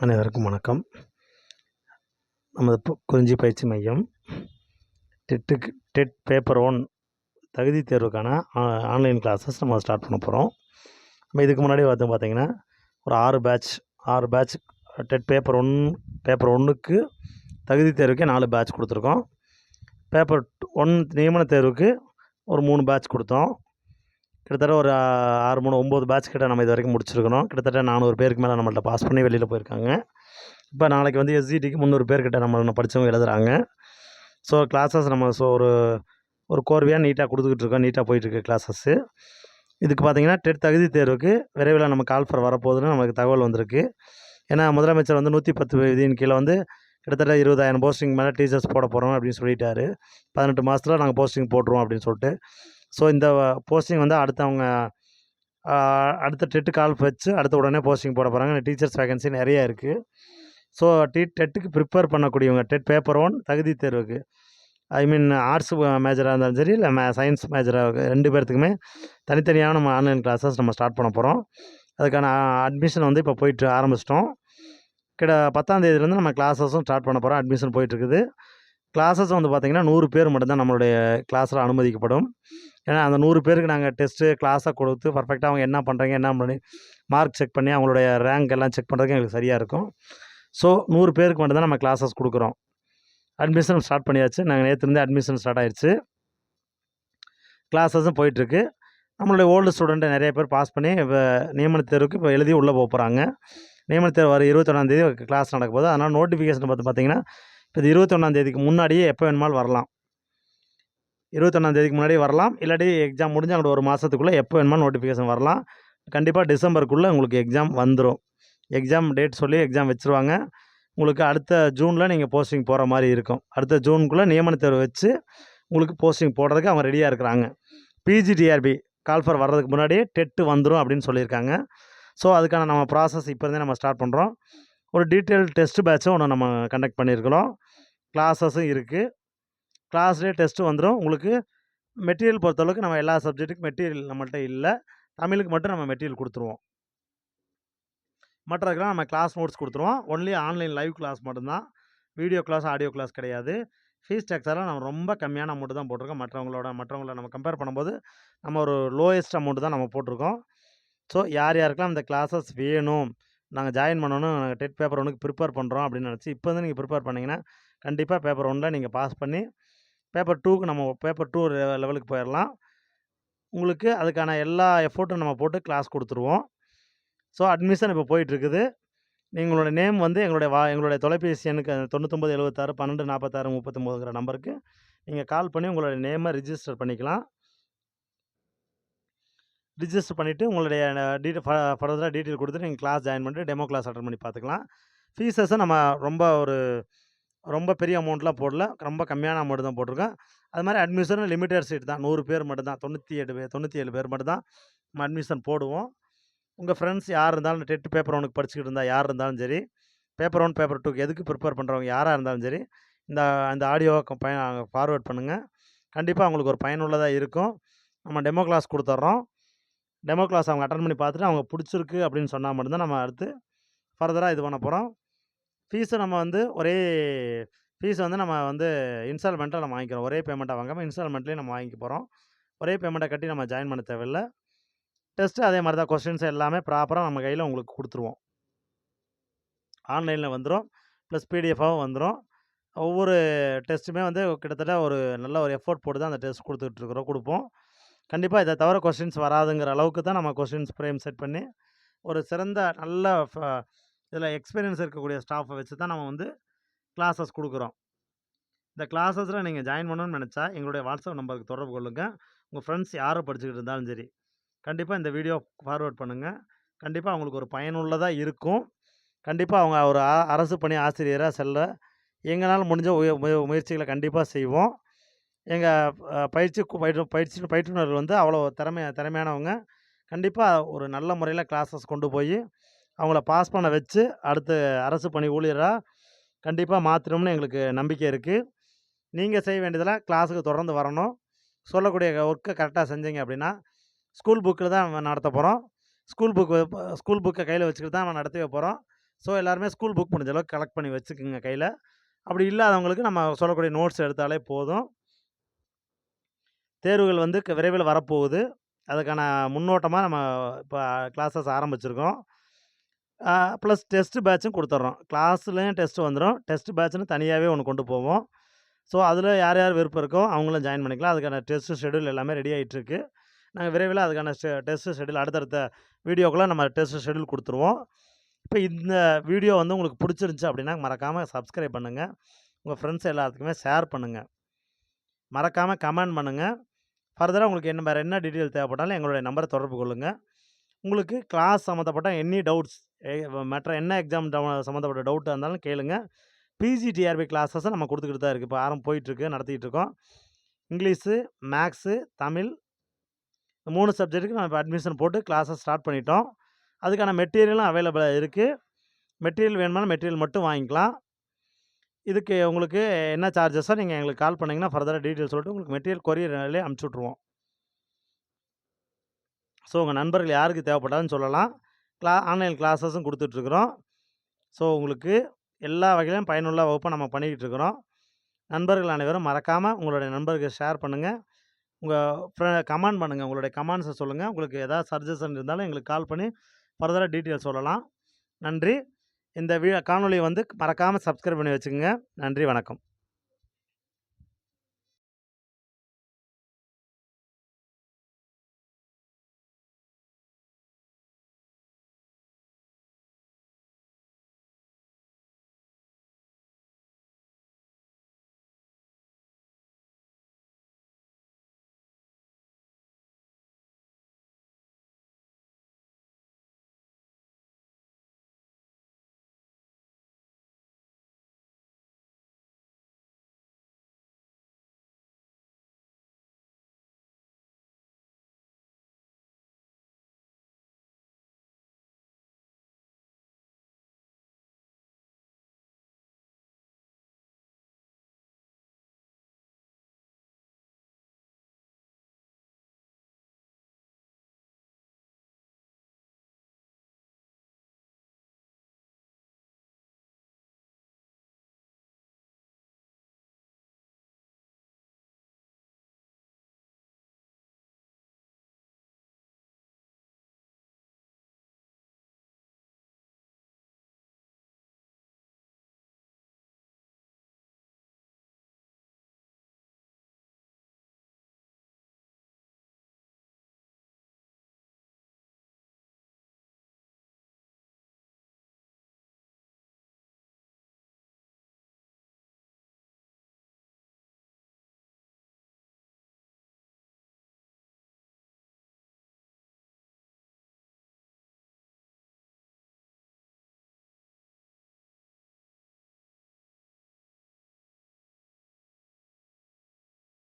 அனைவருக்கும் வணக்கம். நமது குறிஞ்சி பயிற்சி மையம் டெட் பேப்பர் 1 தகுதி தேர்வுக்கான ஆன்லைன் கிளாஸஸ் நம்ம ஸ்டார்ட் பண்ண போகிறோம். நம்ம இதுக்கு முன்னாடி பார்த்தீங்கன்னா ஒரு 6 பேட்ச் டெட் பேப்பர் 1க்கு தகுதி தேர்வுக்கு 4 பேட்ச் கொடுத்துருக்கோம். பேப்பர் 1 நியமன தேர்வுக்கு ஒரு 3 பேட்ச் கொடுத்தோம். கிட்டத்தட்ட ஒரு 6 3 9 பேட்ச் கிட்ட நம்ம இது வரைக்கும் முடிச்சிருக்கணும். கிட்டத்தட்ட 400 பேருக்கு மேலே நம்மள்ட்ட பாஸ் பண்ணி வெளியில் போயிருக்காங்க. இப்போ நாளைக்கு வந்து எஸ்ஜிடிக்கு 300 பேர்கிட்ட நம்ம படித்தவங்க எழுதுகிறாங்க. ஸோ கிளாஸஸ் நம்ம ஒரு கோர்வையாக நீட்டாக கொடுத்துக்கிட்டு இருக்கோம். நீட்டாக போயிட்டுருக்கு கிளாஸஸ்ஸு. இதுக்கு பார்த்திங்கன்னா டெட் தகுதி தேர்வுக்கு விரைவில் நம்ம கால்ஃபர் வரப்போகுதுன்னு நமக்கு தகவல் வந்திருக்கு. ஏன்னா முதலமைச்சர் வந்து 110 விதியின் கீழே வந்து கிட்டத்தட்ட 20,000 போஸ்டிங் மேலே டீச்சர்ஸ் போட போகிறோம் அப்படின்னு சொல்லிட்டாரு. 18 மாதத்தில் நாங்கள் போஸ்டிங் போட்டுருவோம் அப்படின்னு சொல்லிட்டு. ஸோ இந்த போஸ்டிங் வந்து அடுத்த டெட்டு கால் வச்சு அடுத்த உடனே போஸ்டிங் போட போகிறாங்க. டீச்சர்ஸ் வேகன்சி நிறையா இருக்குது. ஸோ டெட்டுக்கு ப்ரிப்பேர் பண்ணக்கூடியவங்க டெட் பேப்பர் 1 தகுதி தேர்வுக்கு ஆர்ட்ஸ் மேஜராக இருந்தாலும் சரி இல்லை சயின்ஸ் மேஜராக 2 பேர்த்துக்குமே தனித்தனியாக நம்ம ஆன்லைன் கிளாஸஸ் நம்ம ஸ்டார்ட் பண்ண போகிறோம். அதுக்கான அட்மிஷன் வந்து இப்போ போயிட்டு ஆரம்பிச்சிட்டோம். 10ஆம் தேதியிலேருந்து நம்ம கிளாஸஸும் ஸ்டார்ட் பண்ண போகிறோம். அட்மிஷன் போயிட்டுருக்குது. கிளாஸஸ் வந்து பார்த்திங்கன்னா 100 பேர் மட்டும்தான் நம்மளுடைய கிளாஸில் அனுமதிக்கப்படும். ஏன்னா அந்த 100 பேருக்கு நாங்கள் டெஸ்ட்டு கிளாஸாக கொடுத்து பர்ஃபெக்டாக அவங்க என்ன பண்ணுறாங்க என்ன பண்ணி மார்க் செக் பண்ணி அவங்களுடைய ரேங்க் எல்லாம் செக் பண்ணுறதுக்கு எங்களுக்கு சரியாக இருக்கும். ஸோ 100 பேருக்கு மட்டும்தான் நம்ம கிளாஸஸ் கொடுக்குறோம். அட்மிஷன் ஸ்டார்ட் பண்ணியாச்சு. நாங்கள் நேற்றுலேருந்தே அட்மிஷன் ஸ்டார்ட் ஆயிடுச்சு. கிளாஸஸும் போயிட்டுருக்கு. நம்மளுடைய ஓல்டு ஸ்டூடெண்ட்டை நிறைய பேர் பாஸ் பண்ணி இப்போ நியமன தேர்வுக்கு இப்போ எழுதி உள்ளே போகிறாங்க. நியமன தேர்வு வர 21ஆம் தேதி கிளாஸ் நடக்க போகுது. அதனால் நோட்டிஃபிகேஷன் பார்த்திங்கன்னா இப்போ இது 21ஆம் தேதிக்கு முன்னாடியே எப்போ வேணுமாலும் வரலாம். 21ஆம் தேதிக்கு முன்னாடியே வரலாம். இல்லாட்டி எக்ஸாம் முடிஞ்சு அங்கிட்ட ஒரு மாதத்துக்குள்ளே எப்போ வேணுமாலும் நோட்டிஃபிகேஷன் வரலாம். கண்டிப்பாக டிசம்பருக்குள்ளே உங்களுக்கு எக்ஸாம் வந்துடும். எக்ஸாம் டேட் சொல்லி எக்ஸாம் வச்சுருவாங்க. உங்களுக்கு அடுத்த ஜூனில் நீங்கள் போஸ்டிங் போகிற மாதிரி இருக்கும். அடுத்த ஜூனுக்குள்ளே நியமன தேர்வு வச்சு உங்களுக்கு போஸ்டிங் போடுறதுக்கு அவங்க ரெடியாக இருக்கிறாங்க. பிஜிடிஆர்பி கால்ஃபர் வர்றதுக்கு முன்னாடியே டெட்டு வந்துடும் அப்படின்னு சொல்லியிருக்காங்க. ஸோ அதுக்கான நம்ம ப்ராசஸ் இப்போ இருந்தே நம்ம ஸ்டார்ட் பண்ணுறோம். ஒரு டீட்டெயில் டெஸ்ட் பேட்சும் ஒன்று நம்ம கண்டக்ட் பண்ணியிருக்கிறோம். கிளாஸஸும் இருக்குது. கிளாஸ்லேயே டெஸ்ட்டு வந்துடும். உங்களுக்கு மெட்டீரியல் பொறுத்தளவுக்கு நம்ம எல்லா சப்ஜெக்ட்டுக்கும் மெட்டீரியல் நம்மள்ட்ட இல்லை. தமிழுக்கு மட்டும் நம்ம மெட்டீரியல் கொடுத்துருவோம். மற்றதுக்கெல்லாம் நம்ம கிளாஸ் நோட்ஸ் கொடுத்துருவோம். ஒன்லி ஆன்லைன் லைவ் கிளாஸ் மட்டும்தான். வீடியோ கிளாஸ் ஆடியோ கிளாஸ் கிடையாது. ஃபீஸ் ஸ்ட்ரக்சர்லாம் நம்ம ரொம்ப கம்மியான அமௌண்ட்டு தான் போட்டிருக்கோம். மற்றவங்கள நம்ம கம்பேர் பண்ணும்போது நம்ம ஒரு லோயஸ்ட் அமௌண்ட்டு தான் நம்ம போட்டிருக்கோம். ஸோ யாருக்கெல்லாம் இந்த கிளாஸஸ் வேணும், நாங்கள் ஜாயின் பண்ணணும், நாங்கள் டெட் பேப்பர் 1க்கு ப்ரிப்பேர் பண்ணுறோம் அப்படின்னு நினச்சி இப்போ வந்து நீங்கள் ப்ரிப்பேர் பண்ணிங்கன்னா கண்டிப்பாக பேப்பர் 1ல் நீங்கள் பாஸ் பண்ணி பேப்பர் 2க்கு நம்ம பேப்பர் 2 லெவலுக்கு போயிடலாம். உங்களுக்கு அதுக்கான எல்லா எஃபோர்ட்டும் நம்ம போட்டு கிளாஸ் கொடுத்துருவோம். ஸோ அட்மிஷன் இப்போ போயிட்டுருக்குது. உங்களோட நேம் வந்து எங்களுடைய தொலைபேசி எண்ணுக்கு 99 76 12 46 39ங்கிற நம்பருக்கு நீங்கள் கால் பண்ணி உங்களுடைய நேமை ரிஜிஸ்டர் பண்ணிக்கலாம். ரிஜிஸ்டர் பண்ணிவிட்டு உங்களுடைய ஃபர்தராக டீட்டெயில் கொடுத்துட்டு நீங்கள் கிளாஸ் ஜாயின் பண்ணிட்டு டெமோ கிளாஸ் அட்டன் பண்ணி பார்த்துக்கலாம். ஃபீஸஸை நம்ம ரொம்ப பெரிய அமௌண்ட்லாம் போடல. ரொம்ப கம்மியான அமௌண்ட் தான் போட்டிருக்கோம். அது மாதிரி அட்மிஷன் லிமிட்டட் சீட் தான். 100 பேர் மட்டும்தான். 97 பேர் மட்டும்தான் நம்ம அட்மிஷன் போடுவோம். உங்கள் ஃப்ரெண்ட்ஸ் யார் இருந்தாலும் டெட் பேப்பர் 1க்கு படிச்சுக்கிட்டு இருந்தால் யார் இருந்தாலும் சரி, பேப்பர் 1 பேப்பர் 2க்கு எதுக்கு ப்ரிப்பேர் பண்ணுறவங்க யாராக இருந்தாலும் சரி, இந்த ஆடியோவை ஃபார்வேர்ட் பண்ணுங்கள். கண்டிப்பாக அவங்களுக்கு ஒரு பயனுள்ளதாக இருக்கும். நம்ம டெமோ கிளாஸ் கொடுத்துட்றோம். டெமோ கிளாஸ் அவங்க அட்டன் பண்ணி பார்த்துட்டு அவங்க பிடிச்சிருக்கு அப்படின்னு சொன்னால் மட்டும்தான் நம்ம அடுத்து ஃபர்தராக இது பண்ண போகிறோம். ஃபீஸை நம்ம வந்து ஃபீஸ் வந்து நம்ம வந்து இன்ஸ்டால்மெண்ட்டாக நம்ம வாங்கிக்கிறோம். ஒரே பேமெண்ட்டாக வாங்காமல் இன்ஸ்டால்மெண்ட்லேயே நம்ம வாங்கிக்க போகிறோம். ஒரே பேமெண்ட்டை கட்டி நம்ம ஜாயின் பண்ண தேவையில்லை. டெஸ்ட்டு அதே மாதிரி தான். கொஸ்டின்ஸ் எல்லாமே ப்ராப்பராக நம்ம கையில் உங்களுக்கு கொடுத்துருவோம். ஆன்லைனில் வந்துடும். ப்ளஸ் பிடிஎஃபாகவும் வந்துடும். ஒவ்வொரு டெஸ்ட்டுமே வந்து கிட்டத்தட்ட ஒரு நல்ல ஒரு எஃபோர்ட் போட்டு தான் அந்த டெஸ்ட் கொடுப்போம். கண்டிப்பாக இதை தவிர கொஸ்டின்ஸ் வராதுங்கிற அளவுக்கு தான் நம்ம கொஸ்டின்ஸ் ஃப்ரேம் செட் பண்ணி ஒரு சிறந்த நல்ல இதில் எக்ஸ்பீரியன்ஸ் இருக்கக்கூடிய ஸ்டாஃபை வச்சு தான் நம்ம வந்து கிளாஸஸ் கொடுக்குறோம். இந்த கிளாஸஸில் நீங்கள் ஜாயின் பண்ணணும்னு நினச்சா எங்களுடைய வாட்ஸ்அப் நம்பருக்கு தொடர்பு கொள்ளுங்கள். உங்கள் ஃப்ரெண்ட்ஸ் யாரும் படிச்சுக்கிட்டு இருந்தாலும் சரி, கண்டிப்பாக இந்த வீடியோ ஃபார்வேர்ட் பண்ணுங்கள். கண்டிப்பாக அவங்களுக்கு ஒரு பயனுள்ளதாக இருக்கும். கண்டிப்பாக அவங்க ஒரு அரசு பணி ஆசிரியராக செல்ல எங்களால் முடிஞ்ச முயற்சிகளை கண்டிப்பாக செய்வோம். எங்கள் பயிற்றுனர்கள் வந்து அவ்வளோ திறமையானவங்க. கண்டிப்பாக ஒரு நல்ல முறையில் கிளாஸஸ் கொண்டு போய் அவங்கள பாஸ் பண்ண வச்சு அடுத்து அரசு பணி ஊழியராக கண்டிப்பாக மாற்றணும்னு எங்களுக்கு நம்பிக்கை இருக்குது. நீங்கள் செய்ய வேண்டியதெல்லாம் கிளாஸுக்கு தொடர்ந்து வரணும். சொல்லக்கூடிய ஒர்க்கை கரெக்டாக செஞ்சீங்க அப்படின்னா ஸ்கூல் புக்கில் தான் நடத்த போகிறோம். ஸ்கூல் புக்கை கையில் வச்சுக்கிட்டு தான் நம்ம நடத்தவே போகிறோம். ஸோ எல்லாருமே ஸ்கூல் புக் முடிஞ்ச அளவுக்கு கலெக்ட் பண்ணி வச்சுக்கோங்க கையில். அப்படி இல்லாதவங்களுக்கு நம்ம சொல்லக்கூடிய நோட்ஸ் எடுத்தாலே போதும். தேர்வுகள் வந்து விரைவில் வரப்போகுது. அதுக்கான முன்னோட்டமா நம்ம இப்போ கிளாஸஸ் ஆரம்பிச்சிருக்கோம். ப்ளஸ் டெஸ்ட் பேட்சும் குடுத்துர்றோம். கிளாஸ்லயும் டெஸ்ட் வந்துரும். டெஸ்ட் பேட்ச்னு தனியாவே ஒண்ணு கொண்டு போவோம். ஸோ அதில யார் யார் விருப்பம் இருக்கோ அவங்களும் ஜாயின் பண்ணிக்கலாம். அதுக்கான டெஸ்ட் ஷெட்யூல் எல்லாமே ரெடி ஆயிட்டுருக்கு. நாங்க விரைவில அதுக்கான டெஸ்ட் ஷெட்யூல் அடுத்தடுத்த வீடியோக்குள்ள நம்ம டெஸ்ட் ஷெட்யூல் குடுத்துருவோம். இப்ப இந்த வீடியோ வந்து உங்களுக்கு புடிச்சிருந்துச்சு அப்படின்னா, மறக்காம சப்ஸ்கிரைப் பண்ணுங்க. உங்க ஃப்ரெண்ட்ஸ் எல்லாத்துக்குமே ஷேர் பண்ணுங்க. மறக்காம கமெண்ட் பண்ணுங்க. ஃபர்தரா உங்களுக்கு வேற என்ன டீட்டெயில் தேவைப்பட்டாலும் எங்களுடைய நம்பர தொடர்பு கொள்ளுங்க. உங்களுக்கு கிளாஸ் சம்மந்தப்பட்ட எனி டவுட்ஸ் மற்ற என்ன எக்ஸாம் சம்மந்தப்பட்ட டவுட்டா இருந்தாலும் கேளுங்க. பிஜிடிஆர்பி கிளாஸஸ நம்ம குடுத்துக்கிட்டு தான் இருக்கு. இப்ப போயிட்டுருக்கு, நடத்திட்டு இருக்கோம். இங்கிலீஷு, மேக்ஸு, தமிழ் 3 சப்ஜெக்ட்டுக்கு நம்ம இப்ப அட்மிஷன் போட்டு கிளாஸஸ் ஸ்டார்ட் பண்ணிட்டோம். அதுக்கான மெட்டீரியலும் அவைலபிளா இருக்கு. மெட்டீரியல் வேணுமானா மெட்டீரியல் மட்டும் வாங்கிக்கலாம். இதுக்கு உங்களுக்கு என்ன சார்ஜஸோ நீங்க எங்களுக்கு கால் பண்ணீங்கன்னா, ஃபர்தரா டீட்டெயில் சொல்லிட்டு உங்களுக்கு மெட்டீரியல் கொரியர்லயே அனுப்பிச்சு விட்டுருவோம். ஸோ உங்க நண்பர்கள் யாருக்கு தேவைப்பட்டாலும் சொல்லலாம். ஆன்லைன் கிளாஸஸும் குடுத்துட்ருக்குறோம். ஸோ உங்களுக்கு எல்லா வகையிலும் பயனுள்ள வகுப்ப நம்ம பண்ணிக்கிட்டு இருக்கிறோம். நண்பர்கள் அனைவரும் மறக்காம உங்களுடைய நண்பர்களுக்கு ஷேர் பண்ணுங்க. உங்க கமெண்ட் பண்ணுங்க. உங்களுடைய கமெண்ட்ஸ சொல்லுங்க. உங்களுக்கு ஏதாவது சஜஷன் இருந்தாலும் எங்களுக்கு கால் பண்ணி ஃபர்தரா டீட்டெயில் சொல்லலாம். நன்றி. இந்த காணொளிய வந்து மறக்காம சப்ஸ்கிரைப் பண்ணி வச்சுக்கங்க. நன்றி, வணக்கம்.